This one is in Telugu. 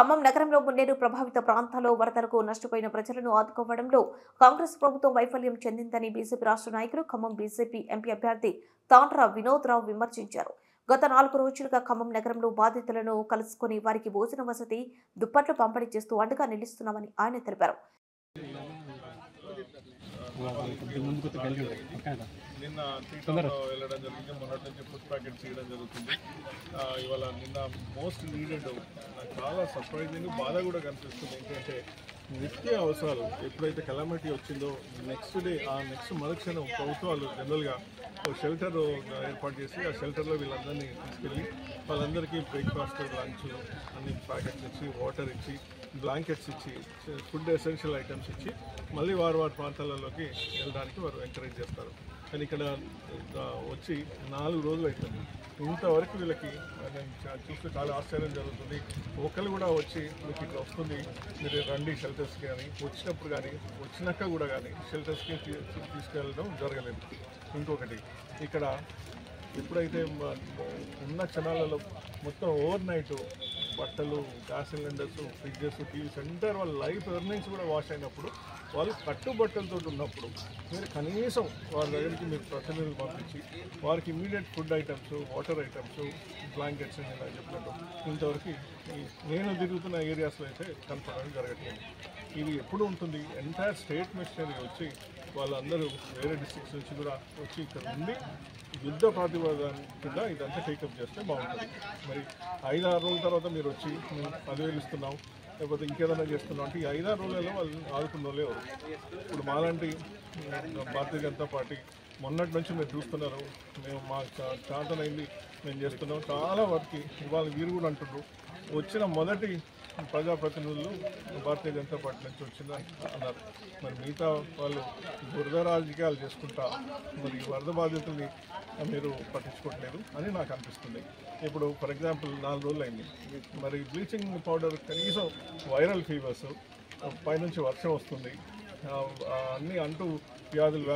ఖమ్మం నగరంలో మున్నేరు ప్రభావిత ప్రాంతాల్లో వరదలకు నష్టపోయిన ప్రజలను ఆదుకోవడంలో కాంగ్రెస్ ప్రభుత్వం వైఫల్యం చెందిందని బీజేపీ రాష్ట్ర నాయకులు ఖమ్మం బీజేపీ ఎంపీ అభ్యర్థి తాండ్ర వినోద్ రావు విమర్శించారు. గత 4 రోజులుగా ఖమ్మం నగరంలో బాధితులను కలుసుకుని వారికి భోజన వసతి, దుప్పట్లు పంపిణీ చేస్తూ అండగా నిలుస్తున్నామని ఆయన తెలిపారు. నిన్న టీటర్లో వెళ్ళడం జరిగింది. మొన్నటి నుంచి ఫుడ్ ప్యాకెట్స్ చేయడం జరుగుతుంది. ఇవాళ నిన్న మోస్ట్ నీడెడ్ నాకు చాలా సర్ప్రైజింగ్ బాధ కూడా కనిపిస్తుంది. ఏంటంటే నిత్య అవసరాలు ఎప్పుడైతే కెలామిటీ వచ్చిందో నెక్స్ట్ డే ఆ నెక్స్ట్ మరుక్షణం ప్రభుత్వాలు జనరల్గా ఒక షెల్టర్ ఏర్పాటు చేసి ఆ షెల్టర్లో వీళ్ళందరినీ తీసుకెళ్ళి వాళ్ళందరికీ బ్రేక్ఫాస్ట్, లంచ్ అన్ని ప్యాకెట్స్ ఇచ్చి, వాటర్ ఇచ్చి, బ్లాంకెట్స్ ఇచ్చి, ఫుడ్ ఎసెన్షియల్ ఐటమ్స్ ఇచ్చి మళ్ళీ వారి ప్రాంతాలలోకి వెళ్ళడానికి వారు ఎంకరేజ్ చేస్తారు. కానీ ఇక్కడ వచ్చి 4 రోజులు అవుతుంది. ఇంతవరకు వీళ్ళకి చూస్తే చాలా ఆశ్చర్యం జరుగుతుంది. ఒకళ్ళు కూడా వచ్చి మీకు ఇక్కడ వస్తుంది, మీరు రండి షెల్టర్స్కి కానీ వచ్చినప్పుడు కానీ వచ్చినాక కూడా కానీ షెల్టర్స్కి తీసుకెళ్ళడం జరగలేదు. ఇంకొకటి ఇక్కడ ఎప్పుడైతే ఉన్న క్షణాలలో మొత్తం ఓవర్ నైట్ బట్టలు, gas cylinders, fridges, TV centre వాళ్ళ లైఫ్ ఎర్నింగ్స్ కూడా వాష్ అయినప్పుడు వాళ్ళు కట్టుబట్టలతో ఉన్నప్పుడు మీరు కనీసం వాళ్ళ దగ్గరికి మీరు ప్రతినిధులు పంపించి వారికి immediate food items, water items, blankets అని ఇలా చెప్పినట్టు ఇంతవరకు నేను తిరుగుతున్న ఏరియాస్లో అయితే కనపడడం జరగట్లేదు. ఇది ఎప్పుడు ఉంటుంది? ఎంటైర్ స్టేట్ మిషనరీ వచ్చి వాళ్ళందరూ వేరే డిస్ట్రిక్ట్స్ నుంచి కూడా వచ్చి ఇక్కడ ఉండి యుద్ధ ప్రాతిపదికన కింద ఇదంతా టేకప్ చేస్తే బాగుంటుంది. మరి 5-6 రోజుల తర్వాత మీరు వచ్చి మేము 10,000 ఇస్తున్నాం లేకపోతే ఇంకేదైనా చేస్తున్నాం అంటే ఈ 5-6 రోజులలో వాళ్ళు ఆదుకున్న వాళ్ళే ఎవరు? ఇప్పుడు మాలాంటి భారతీయ జనతా పార్టీ మొన్నటి నుంచి మీరు చూస్తున్నారు, మేము మా చాతనైంది మేము చేస్తున్నాం. చాలా వరకు ఇవాళ వీరు కూడా అంటున్నారు వచ్చిన మొదటి ప్రజాప్రతినిధులు భారతీయ జనతా పార్టీ నుంచి వచ్చింది అన్నారు. మరి మిగతా వాళ్ళు బురద రాజకీయాలు చేసుకుంటా మరి వరద బాధితుల్ని మీరు పట్టించుకోవట్లేదు అని నాకు అనిపిస్తుంది. ఇప్పుడు ఫర్ ఎగ్జాంపుల్ 4 రోజులు అయింది, మరి బ్లీచింగ్ పౌడర్ కనీసం వైరల్ ఫీవర్స్, పైనుంచి వర్షం వస్తుంది, అన్నీ అంటూ వ్యాధులు